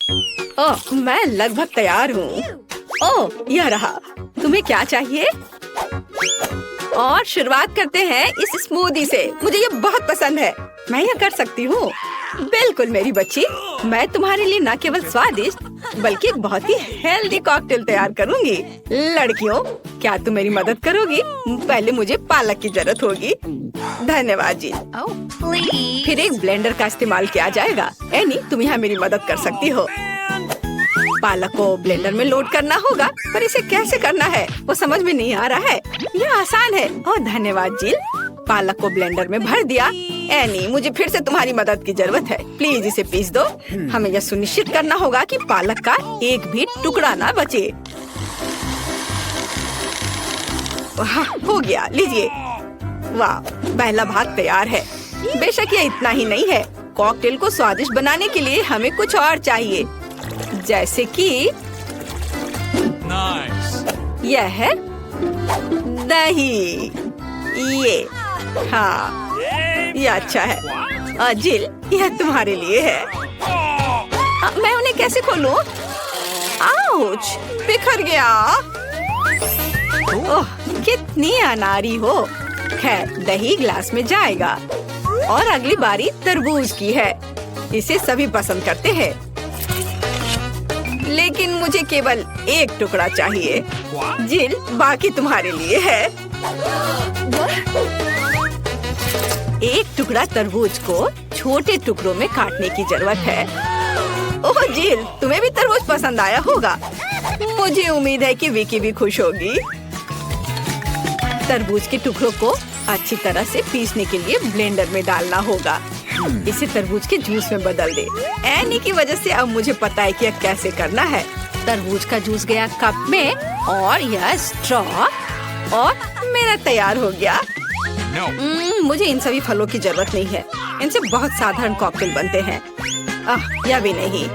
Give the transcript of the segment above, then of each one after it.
ओह, मैं लगभग तैयार हूँ। ओह, यह रहा। तुम्हें क्या चाहिए? और शुरुआत करते हैं इस स्मूदी से। मुझे ये बहुत पसंद है। मैं यह कर सकती हूँ। बिल्कुल मेरी बच्ची, मैं तुम्हारे लिए न केवल स्वादिष्ट बल्कि एक बहुत ही हेल्दी कॉकटेल तैयार करूँगी। लड़कियों, क्या तुम मेरी मदद करोगी? पहले मुझे पालक की जरूरत होगी। धन्यवाद जी। फिर एक ब्लेंडर का इस्तेमाल किया जाएगा। एनी, तुम यहाँ मेरी मदद कर सकती हो। पालक को ब्लेंडर में लोड करना होगा, पर इसे कैसे करना है वो समझ में नहीं आ रहा है। यह आसान है। ओह धन्यवाद जिल। पालक को ब्लेंडर में भर दिया। एनी, मुझे फिर से तुम्हारी मदद की जरूरत है। प्लीज इसे पीस दो। हमें यह सुनिश्चित करना होगा कि पालक का एक भी टुकड़ा ना बचे। हो गया, लीजिए। वाह, पहला भाग तैयार है। बेशक ये इतना ही नहीं है। कॉकटेल को स्वादिष्ट बनाने के लिए हमें कुछ और चाहिए, जैसे कि यह है दही। ये हाँ, ये अच्छा है। जिल, यह तुम्हारे लिए है। मैं उन्हें कैसे खोलूं? आउच, बिखर गया। ओह, कितनी अनारी हो। खैर, दही ग्लास में जाएगा। और अगली बारी तरबूज की है। इसे सभी पसंद करते हैं, लेकिन मुझे केवल एक टुकड़ा चाहिए। जिल, बाकी तुम्हारे लिए है। एक टुकड़ा तरबूज को छोटे टुकड़ों में काटने की जरूरत है। ओह जिल, तुम्हें भी तरबूज पसंद आया होगा। मुझे उम्मीद है कि विकी भी खुश होगी। तरबूज के टुकड़ों को अच्छी तरह से पीसने के लिए ब्लेंडर में डालना होगा। इसे तरबूज के जूस में बदल दे। एनी की वजह से अब मुझे पता है कि यह कैसे करना है। तरबूज का जूस गया कप में और यह स्ट्रॉ और मेरा तैयार हो गया। मुझे इन सभी फलों की जरूरत नहीं है। इनसे बहुत साधारण कॉकटेल बनते हैं। यह भी नहीं।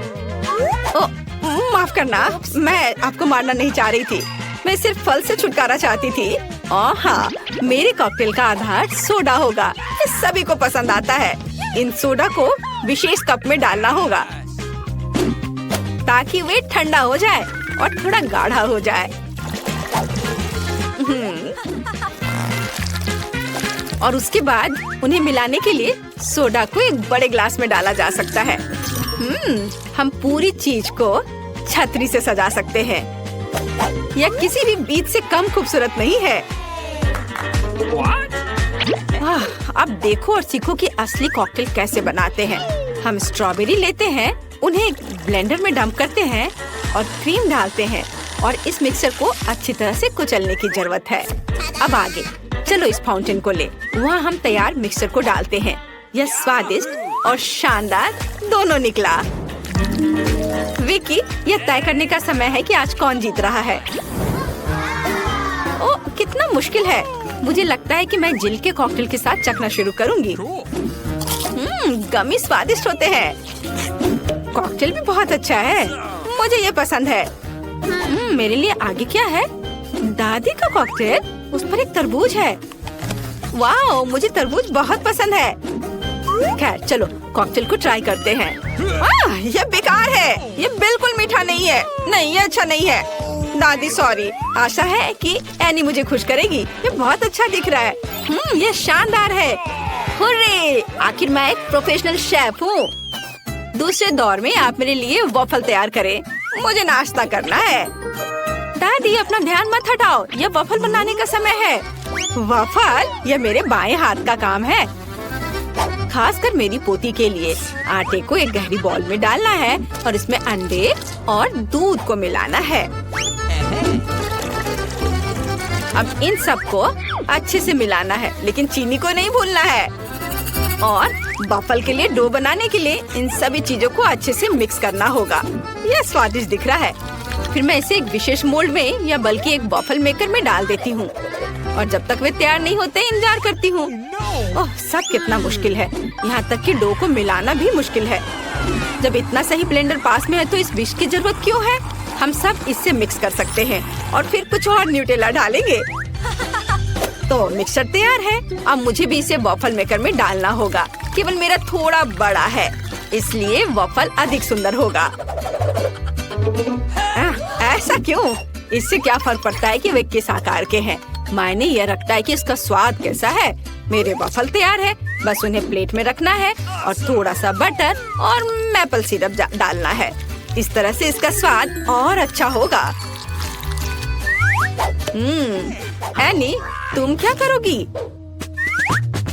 माफ करना, मैं आपको मारना नहीं चाह रही थी। मैं सिर्फ फल से छुटकारा चाहती थी। हाँ, मेरे कॉकटेल का आधार सोडा होगा। ये सभी को पसंद आता है। इन सोडा को विशेष कप में डालना होगा ताकि वे ठंडा हो जाए और थोड़ा गाढ़ा हो जाए। और उसके बाद उन्हें मिलाने के लिए सोडा को एक बड़े ग्लास में डाला जा सकता है। हम पूरी चीज को छतरी से सजा सकते हैं। यह किसी भी बीज से कम खूबसूरत नहीं है। अब देखो और सीखो कि असली कॉकटेल कैसे बनाते हैं। हम स्ट्रॉबेरी लेते हैं, उन्हें ब्लेंडर में डंप करते हैं और क्रीम डालते हैं और इस मिक्सर को अच्छी तरह से कुचलने की जरूरत है। अब आगे चलो इस फाउंटेन को ले। वहाँ हम तैयार मिक्सर को डालते हैं। यह स्वादिष्ट और शानदार दोनों निकला। विकी, यह तय करने का समय है कि आज कौन जीत रहा है। ओह, कितना मुश्किल है। मुझे लगता है कि मैं जिल के कॉकटेल के साथ चखना शुरू करूंगी। गमी स्वादिष्ट होते हैं। कॉकटेल भी बहुत अच्छा है। मुझे ये पसंद है। मेरे लिए आगे क्या है? दादी का कॉकटेल, उस पर एक तरबूज है। वाह, मुझे तरबूज बहुत पसंद है। खैर चलो कॉकटेल को ट्राई करते हैं। यह बेकार है। यह बिल्कुल मीठा नहीं है। नहीं, ये अच्छा नहीं है। दादी सॉरी। आशा है कि एनी मुझे खुश करेगी। ये बहुत अच्छा दिख रहा है। ये शानदार है। हुर्रे! आखिर मैं एक प्रोफेशनल शेफ हूँ। दूसरे दौर में आप मेरे लिए वॉफल तैयार करें। मुझे नाश्ता करना है। दादी, अपना ध्यान मत हटाओ। यह वॉफल बनाने का समय है। वॉफल? यह मेरे बाएं हाथ का काम है, खासकर मेरी पोती के लिए। आटे को एक गहरी बॉल में डालना है और इसमें अंडे और दूध को मिलाना है। अब इन सब को अच्छे से मिलाना है, लेकिन चीनी को नहीं भूलना है। और वॉफल के लिए डो बनाने के लिए इन सभी चीजों को अच्छे से मिक्स करना होगा। यह स्वादिष्ट दिख रहा है। फिर मैं इसे एक विशेष मोल्ड में या बल्कि एक वॉफल मेकर में डाल देती हूँ और जब तक वे तैयार नहीं होते इंतजार करती हूँ। ओह, सब कितना मुश्किल है। यहाँ तक कि डो को मिलाना भी मुश्किल है। जब इतना सही ब्लेंडर पास में है तो इस विस्क की जरूरत क्यों है? हम सब इससे मिक्स कर सकते हैं और फिर कुछ और न्यूटेला डालेंगे। तो मिक्सचर तैयार है। अब मुझे भी इसे वॉफल मेकर में डालना होगा। केवल मेरा थोड़ा बड़ा है, इसलिए वॉफल अधिक सुंदर होगा। ऐसा क्यों? इससे क्या फर्क पड़ता है कि वे किस आकार के हैं? मायने यह रखता है कि इसका स्वाद कैसा है। मेरे वफल तैयार है, बस उन्हें प्लेट में रखना है और थोड़ा सा बटर और मैपल सिरप डालना है। इस तरह से इसका स्वाद और अच्छा होगा। एनी, तुम क्या करोगी?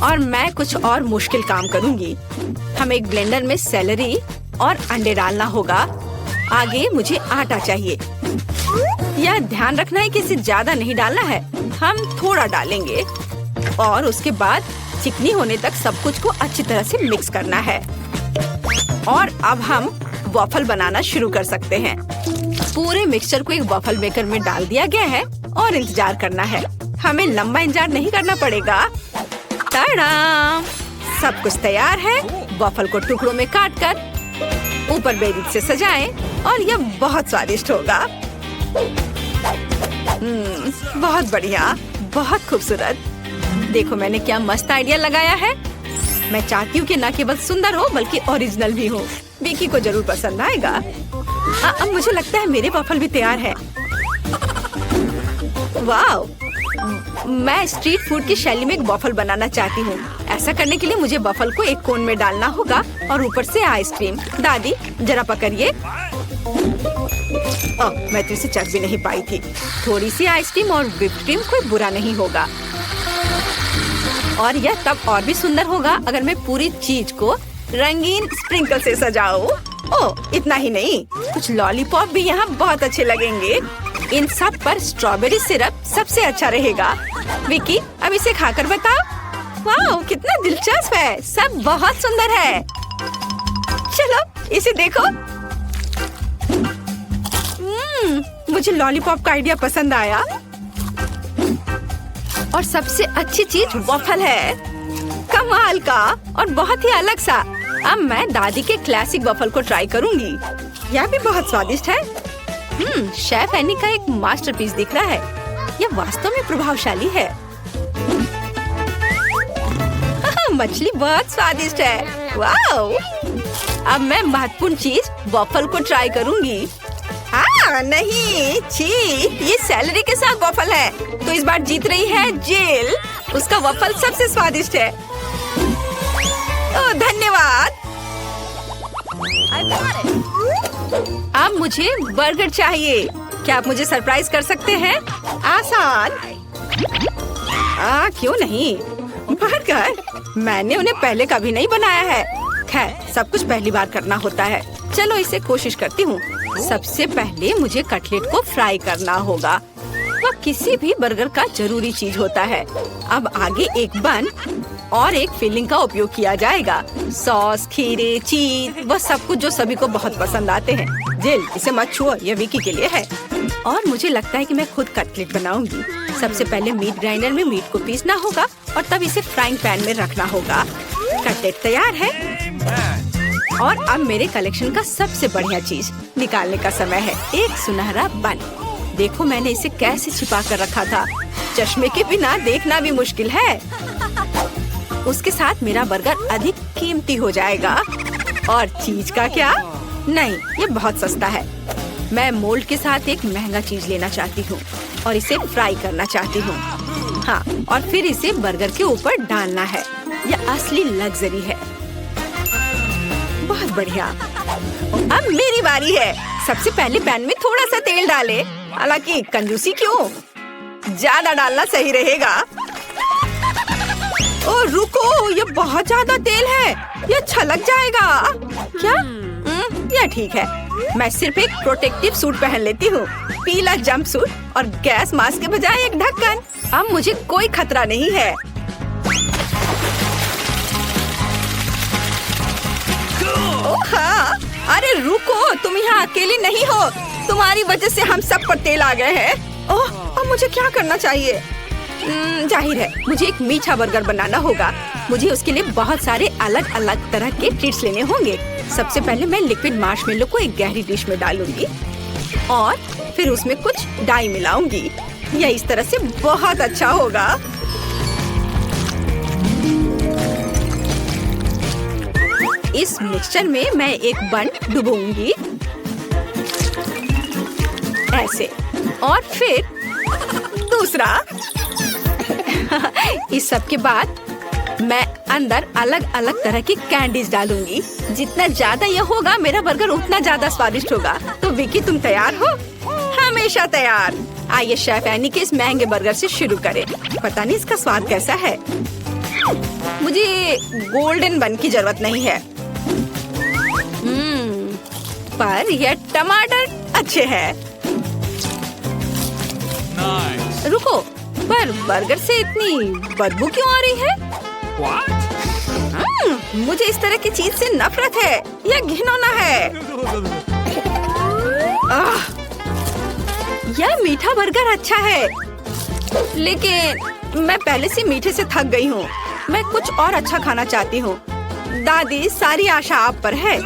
और मैं कुछ और मुश्किल काम करूंगी। हमें एक ब्लेंडर में सेलरी और अंडे डालना होगा। आगे मुझे आटा चाहिए। यह ध्यान रखना है कि इसे ज्यादा नहीं डालना है, हम थोड़ा डालेंगे और उसके बाद चिकनी होने तक सब कुछ को अच्छी तरह से मिक्स करना है। और अब हम वॉफल बनाना शुरू कर सकते हैं। पूरे मिक्सचर को एक वॉफल मेकर में डाल दिया गया है और इंतजार करना है। हमें लंबा इंतजार नहीं करना पड़ेगा। टाडाम! सब कुछ तैयार है। वॉफल को टुकड़ों में काटकर ऊपर बेरी से सजाएं और यह बहुत स्वादिष्ट होगा। बहुत बढ़िया, बहुत खूबसूरत। देखो मैंने क्या मस्त आइडिया लगाया है। मैं चाहती हूँ कि न केवल सुंदर हो बल्कि ओरिजिनल भी हो। विकी को जरूर पसंद आएगा। अब मुझे लगता है मेरे वॉफल भी तैयार है। वाह! मैं स्ट्रीट फूड की शैली में एक वॉफल बनाना चाहती हूँ। ऐसा करने के लिए मुझे वॉफल को एक कोन में डालना होगा और ऊपर से आइसक्रीम। दादी जरा पकड़िए। मैं तो इसे चख भी नहीं पाई थी। थोड़ी सी आइसक्रीम और व्हिप्ड क्रीम कोई बुरा नहीं होगा। और यह तब और भी सुंदर होगा अगर मैं पूरी चीज को रंगीन स्प्रिंकल से सजाऊं। ओह, इतना ही नहीं, कुछ लॉलीपॉप भी यहाँ बहुत अच्छे लगेंगे। इन सब पर स्ट्रॉबेरी सिरप सबसे अच्छा रहेगा। विकी, अब इसे खाकर बताओ। वाह, कितना दिलचस्प है। सब बहुत सुंदर है। चलो इसे देखो। मुझे लॉलीपॉप का आइडिया पसंद आया। और सबसे अच्छी चीज वॉफल है। कमाल का और बहुत ही अलग सा। अब मैं दादी के क्लासिक वॉफल को ट्राई करूंगी। यह भी बहुत स्वादिष्ट है। शेफ एनी का एक मास्टरपीस दिख रहा है। यह वास्तव में प्रभावशाली है। मछली बहुत स्वादिष्ट है। वाओ! अब मैं महत्वपूर्ण चीज वॉफल को ट्राई करूंगी। नहीं, छी, ये सेलरी के साथ वॉफल है। तो इस बार जीत रही है जिल। उसका वॉफल सबसे स्वादिष्ट है। ओह, धन्यवाद। अब मुझे बर्गर चाहिए। क्या आप मुझे सरप्राइज कर सकते हैं? आसान। क्यों नहीं? बर्गर? मैंने उन्हें पहले कभी नहीं बनाया है। खैर, सब कुछ पहली बार करना होता है। चलो इसे कोशिश करती हूँ। सबसे पहले मुझे कटलेट को फ्राई करना होगा। वह किसी भी बर्गर का जरूरी चीज होता है। अब आगे एक बन और एक फिलिंग का उपयोग किया जाएगा। सॉस, खीरे, चीज, वह सब कुछ जो सभी को बहुत पसंद आते हैं। जिल, इसे मत छुओ, यह विकी के लिए है। और मुझे लगता है कि मैं खुद कटलेट बनाऊंगी। सबसे पहले मीट ग्राइंडर में मीट को पीसना होगा और तब इसे फ्राइंग पैन में रखना होगा। कटलेट तैयार है। और अब मेरे कलेक्शन का सबसे बढ़िया चीज निकालने का समय है। एक सुनहरा बन। देखो मैंने इसे कैसे छिपा कर रखा था। चश्मे के बिना देखना भी मुश्किल है। उसके साथ मेरा बर्गर अधिक कीमती हो जाएगा। और चीज का क्या? नहीं, ये बहुत सस्ता है। मैं मोल्ड के साथ एक महंगा चीज लेना चाहती हूँ और इसे फ्राई करना चाहती हूँ। हाँ, और फिर इसे बर्गर के ऊपर डालना है। यह असली लग्जरी है। बहुत बढ़िया। अब मेरी बारी है। सबसे पहले पैन में थोड़ा सा तेल डाले। हालांकि कंजूसी क्यों? ज्यादा डालना सही रहेगा। ओ रुको, ये बहुत ज्यादा तेल है। ये छलक जाएगा। क्या? यह ठीक है। मैं सिर्फ एक प्रोटेक्टिव सूट पहन लेती हूँ। पीला जंप सूट और गैस मास्क के बजाय एक ढक्कन। अब मुझे कोई खतरा नहीं है। ओह हाँ, अरे रुको, तुम यहाँ अकेली नहीं हो। तुम्हारी वजह से हम सब पर तेल आ गए हैं। ओह, अब मुझे क्या करना चाहिए? जाहिर है मुझे एक मीठा बर्गर बनाना होगा। मुझे उसके लिए बहुत सारे अलग अलग तरह के ट्रीट्स लेने होंगे। सबसे पहले मैं लिक्विड मार्शमेलो को एक गहरी डिश में डालूंगी और फिर उसमें कुछ डाई मिलाऊंगी। यह इस तरह से बहुत अच्छा होगा। इस मिक्सचर में मैं एक बन डुबोऊंगी। से और फिर दूसरा। इस सब के बाद मैं अंदर अलग अलग तरह की कैंडीज डालूंगी। जितना ज्यादा यह होगा मेरा बर्गर उतना ज्यादा स्वादिष्ट होगा। तो विकी, तुम तैयार हो? हमेशा तैयार। आइए शेफ एनी के इस महंगे बर्गर से शुरू करें। पता नहीं इसका स्वाद कैसा है। मुझे गोल्डन बन की जरूरत नहीं है, पर यह टमाटर अच्छे हैं। रुको, पर बर्गर से इतनी बदबू क्यों आ रही है? मुझे इस तरह की चीज से नफरत है। यह घिनौना है। यह मीठा बर्गर अच्छा है, लेकिन मैं पहले से मीठे से थक गई हूँ। मैं कुछ और अच्छा खाना चाहती हूँ। दादी, सारी आशा आप पर है।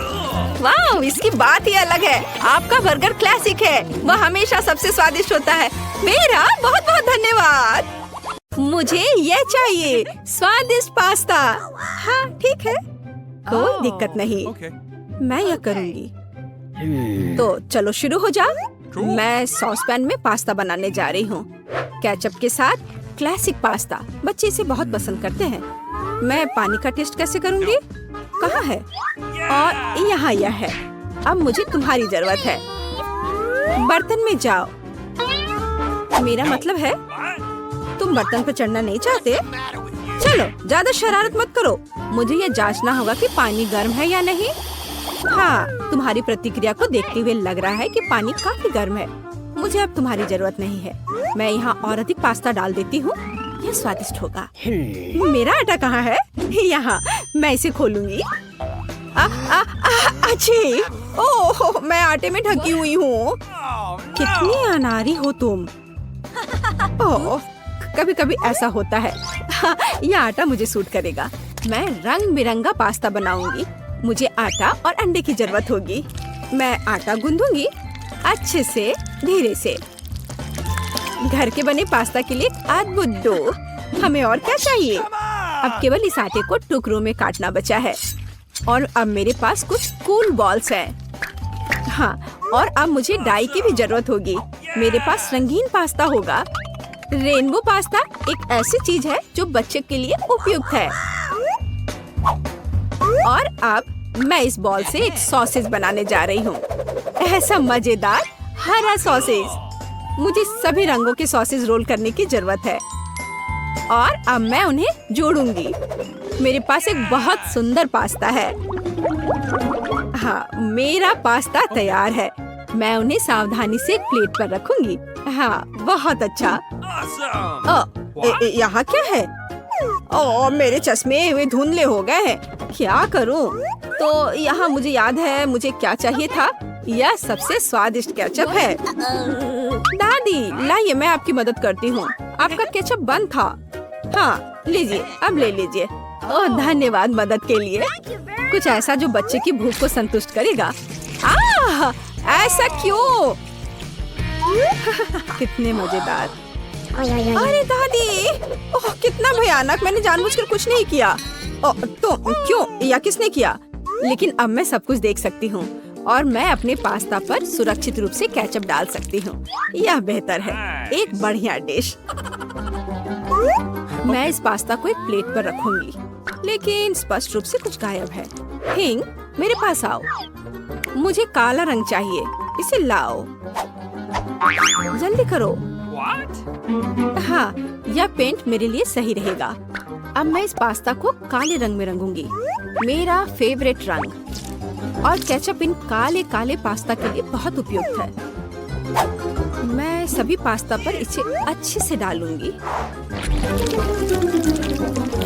वाह, इसकी बात ही अलग है। आपका बर्गर क्लासिक है। वह हमेशा सबसे स्वादिष्ट होता है। मेरा बहुत बहुत धन्यवाद। मुझे यह चाहिए, स्वादिष्ट पास्ता। हाँ ठीक है, कोई दिक्कत नहीं। मैं यह करूँगी। तो चलो शुरू हो जा। मैं सॉस पैन में पास्ता बनाने जा रही हूँ। केचप के साथ क्लासिक पास्ता बच्चे इसे बहुत पसंद करते हैं। मैं पानी का टेस्ट कैसे करूँगी? कहाँ है? और यहाँ यह है। अब मुझे तुम्हारी जरूरत है। बर्तन में जाओ। मेरा मतलब है तुम बर्तन पर चढ़ना नहीं चाहते? चलो, ज्यादा शरारत मत करो। मुझे यह जांचना होगा कि पानी गर्म है या नहीं। हाँ, तुम्हारी प्रतिक्रिया को देखते हुए लग रहा है कि पानी काफी गर्म है। मुझे अब तुम्हारी जरूरत नहीं है। मैं यहाँ और अधिक पास्ता डाल देती हूँ। यह स्वादिष्ट होगा। मेरा आटा कहाँ है? यहाँ, मैं इसे खोलूंगी। अच्छी, ओह, मैं आटे में ढकी हुई हूँ। कितनी अनाड़ी हो तुम। ओह, कभी कभी ऐसा होता है। यह आटा मुझे सूट करेगा। मैं रंग बिरंगा पास्ता बनाऊंगी। मुझे आटा और अंडे की जरूरत होगी। मैं आटा गूंदूंगी अच्छे से, धीरे से। घर के बने पास्ता के लिए अद्भुत डो। हमें और क्या चाहिए? अब केवल इस आटे को टुकड़ों में काटना बचा है। और अब मेरे पास कुछ कूल बॉल्स हैं। हाँ, और अब मुझे डाई की भी जरूरत होगी। मेरे पास रंगीन पास्ता होगा। रेनबो पास्ता एक ऐसी चीज है जो बच्चे के लिए उपयुक्त है। और अब मैं इस बॉल से एक सॉसेज बनाने जा रही हूँ। ऐसा मजेदार हरा सॉसेज। मुझे सभी रंगों के सॉसेज रोल करने की जरूरत है। और अब मैं उन्हें जोड़ूंगी। मेरे पास एक बहुत सुंदर पास्ता है। हाँ, मेरा पास्ता तैयार है। मैं उन्हें सावधानी से एक प्लेट पर रखूंगी। हाँ, बहुत अच्छा। यहाँ क्या है? ओह, मेरे चश्मे वे धुंधले हो गए हैं। क्या करूं? तो यहाँ मुझे याद है मुझे क्या चाहिए था। यह सबसे स्वादिष्ट केचप है। दादी, लाइए, मैं आपकी मदद करती हूँ। आपका केचप बंद था। हाँ, लीजिए, अब ले लीजिए। ओह, धन्यवाद मदद के लिए। कुछ ऐसा जो बच्चे की भूख को संतुष्ट करेगा। ऐसा क्यों? कितने मजेदार। अरे दादी, ओह कितना भयानक। मैंने जानबूझकर कुछ नहीं किया। तो क्यों, या किसने किया? लेकिन अब मैं सब कुछ देख सकती हूँ और मैं अपने पास्ता पर सुरक्षित रूप से केचप डाल सकती हूँ। यह बेहतर है, एक बढ़िया डिश। मैं इस पास्ता को एक प्लेट पर रखूंगी, लेकिन स्पष्ट रूप से कुछ गायब है। हिंग, मेरे पास आओ। मुझे काला रंग चाहिए, इसे लाओ। जल्दी करो। हाँ, यह पेंट मेरे लिए सही रहेगा। अब मैं इस पास्ता को काले रंग में रंगूंगी, मेरा फेवरेट रंग। और केचप इन काले काले पास्ता के लिए बहुत उपयुक्त है। मैं सभी पास्ता पर इसे अच्छे से डालूंगी।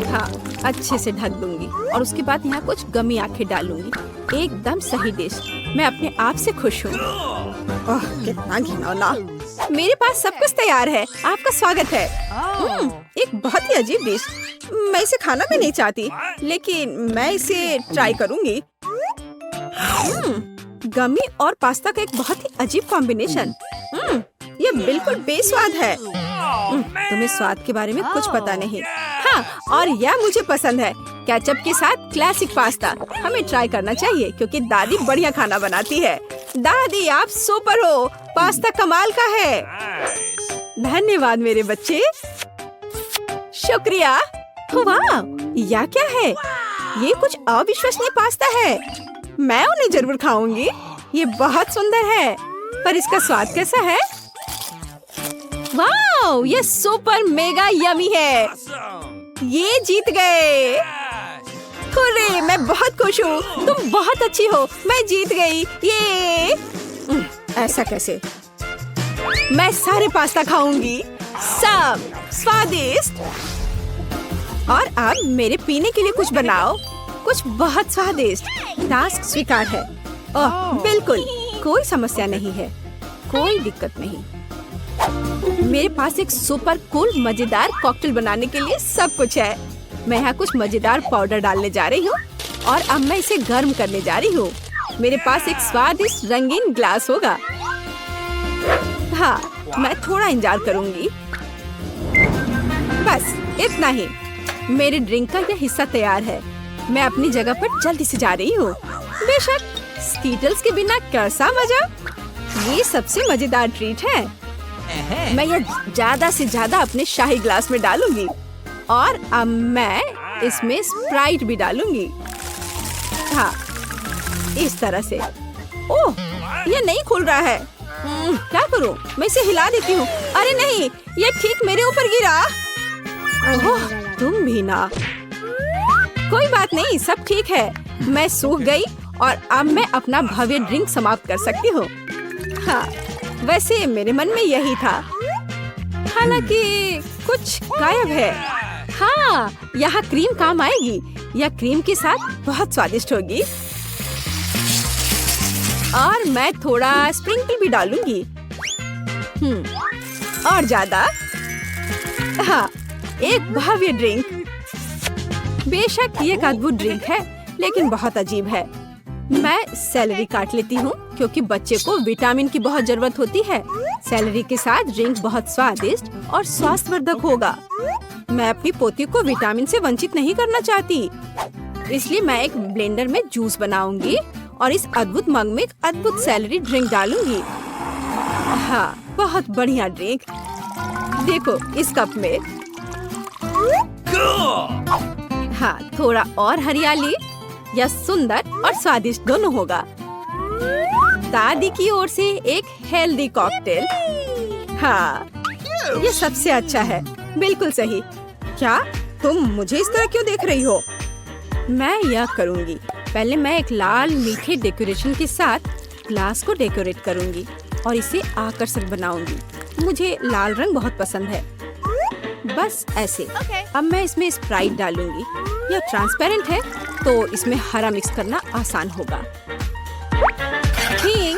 हाँ, अच्छे से ढक दूंगी और उसके बाद यहाँ कुछ गमी आंखें डालूंगी। एकदम सही डिश। मैं अपने आप से खुश हूँ। ओह, कितना घिनौना। मेरे पास सब कुछ तैयार है। आपका स्वागत है। एक बहुत ही अजीब डिश। मैं इसे खाना भी नहीं चाहती, लेकिन मैं इसे ट्राई करूंगी। गमी और पास्ता का एक बहुत ही अजीब कॉम्बिनेशन। ये बिल्कुल बेस्वाद है। तुम्हें स्वाद के बारे में कुछ पता नहीं। हाँ, और यह मुझे पसंद है। केचप के साथ क्लासिक पास्ता हमें ट्राई करना चाहिए क्योंकि दादी बढ़िया खाना बनाती है। दादी आप सुपर हो, पास्ता कमाल का है। धन्यवाद मेरे बच्चे। शुक्रिया। वाह, यह क्या है? ये कुछ अविश्वसनीय पास्ता है। मैं उन्हें जरूर खाऊंगी। ये बहुत सुंदर है, पर इसका स्वाद कैसा है? वाह, ये सुपर मेगा यमी है। ये जीत गए। हुर्रे, मैं बहुत खुश हूँ। तुम बहुत अच्छी हो। मैं जीत गई। ये ऐसा कैसे? मैं सारे पास्ता खाऊंगी, सब स्वादिष्ट। और अब मेरे पीने के लिए कुछ बनाओ, कुछ बहुत स्वादिष्ट। टास्क स्वीकार है। ओह बिल्कुल, कोई समस्या नहीं है, कोई दिक्कत नहीं। मेरे पास एक सुपर कूल मजेदार कॉकटेल बनाने के लिए सब कुछ है। मैं यहाँ कुछ मजेदार पाउडर डालने जा रही हूँ और अब मैं इसे गर्म करने जा रही हूँ। मेरे पास एक स्वादिष्ट रंगीन ग्लास होगा। हाँ, मैं थोड़ा इंतजार करूंगी। बस इतना ही। मेरे ड्रिंक का यह हिस्सा तैयार है। मैं अपनी जगह पर जल्दी से जा रही हूँ। बेशक स्कीटल्स के बिना कैसा मजा। ये सबसे मजेदार ट्रीट है। मैं यह ज्यादा से ज्यादा अपने शाही ग्लास में डालूंगी और अब मैं इसमें स्प्राइट भी डालूंगी। हाँ, इस तरह से। ओह, ये नहीं खुल रहा है। क्या करूं? मैं इसे हिला देती हूँ। अरे नहीं, ये ठीक मेरे ऊपर गिरा। ओह, तुम भी ना। कोई बात नहीं, सब ठीक है। मैं सूख गई और अब मैं अपना भव्य ड्रिंक समाप्त कर सकती हूँ। हाँ, वैसे मेरे मन में यही था, हालांकि कुछ गायब है। हाँ, यहाँ क्रीम काम आएगी। यह क्रीम के साथ बहुत स्वादिष्ट होगी। और मैं थोड़ा स्प्रिंकल भी डालूंगी। और ज्यादा। हाँ, एक भव्य ड्रिंक। बेशक ये एक अद्भुत ड्रिंक है, लेकिन बहुत अजीब है। मैं सेलेरी काट लेती हूँ क्योंकि बच्चे को विटामिन की बहुत जरूरत होती है। सेलेरी के साथ ड्रिंक बहुत स्वादिष्ट और स्वास्थ्यवर्धक होगा। मैं अपनी पोती को विटामिन से वंचित नहीं करना चाहती, इसलिए मैं एक ब्लेंडर में जूस बनाऊंगी और इस अद्भुत मग में एक अद्भुत सेलेरी ड्रिंक डालूंगी। हाँ, बहुत बढ़िया ड्रिंक। देखो इस कप में। हाँ, थोड़ा और हरियाली। यह सुंदर और स्वादिष्ट दोनों होगा। दादी की ओर से एक हेल्दी कॉकटेल। हाँ, ये सबसे अच्छा है। बिल्कुल सही। क्या तुम मुझे इस तरह क्यों देख रही हो? मैं यह करूँगी। पहले मैं एक लाल मीठे डेकोरेशन के साथ ग्लास को डेकोरेट करूँगी और इसे आकर्षक बनाऊंगी। मुझे लाल रंग बहुत पसंद है। बस ऐसे। अब मैं इसमें स्प्राइट डालूंगी। यह ट्रांसपेरेंट है तो इसमें हरा मिक्स करना आसान होगा। ठीक,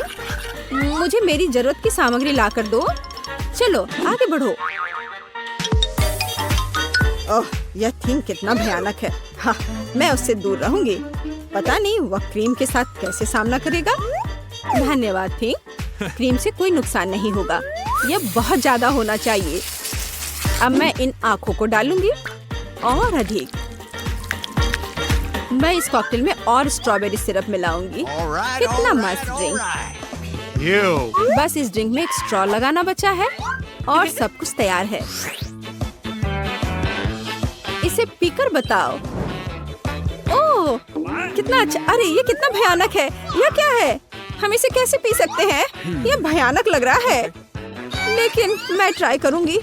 मुझे मेरी जरूरत की सामग्री ला कर दो। चलो आगे बढ़ो। ओह, यह थीम कितना भयानक है। हाँ, मैं उससे दूर रहूंगी। पता नहीं वह क्रीम के साथ कैसे सामना करेगा। धन्यवाद थीम। क्रीम से कोई नुकसान नहीं होगा। यह बहुत ज्यादा होना चाहिए। अब मैं इन आँखों को डालूंगी और अधिक। मैं इस कॉकटेल में और स्ट्रॉबेरी सिरप मिलाऊंगी। कितना मस्त ड्रिंक। बस इस ड्रिंक में एक स्ट्रॉ लगाना बचा है और सब कुछ तैयार है। इसे पीकर बताओ। ओह, कितना अच्छा। अरे ये कितना भयानक है। यह क्या है? हम इसे कैसे पी सकते हैं? यह भयानक लग रहा है, लेकिन मैं ट्राई करूंगी।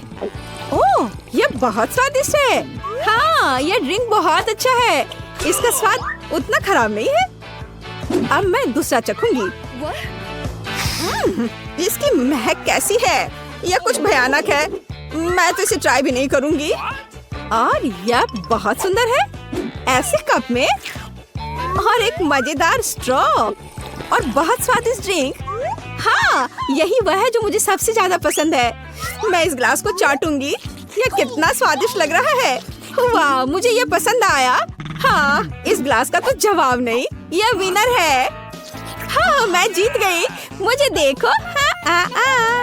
ओह, यह बहुत स्वादिष्ट है। हाँ, यह ड्रिंक बहुत अच्छा है। इसका स्वाद उतना खराब नहीं है। अब मैं दूसरा चखूंगी। इसकी महक कैसी है? यह कुछ भयानक है। मैं तो इसे ट्राई भी नहीं करूंगी। और यह बहुत सुंदर है। ऐसे कप में और एक मजेदार स्ट्रॉ और बहुत स्वादिष्ट ड्रिंक। हाँ, यही वह है जो मुझे सबसे ज्यादा पसंद है। मैं इस ग्लास को चाटूंगी। यह कितना स्वादिष्ट लग रहा है। वाह, मुझे यह पसंद आया। हाँ, इस ग्लास का तो जवाब नहीं। यह विनर है। हाँ, मैं जीत गई। मुझे देखो। हाँ,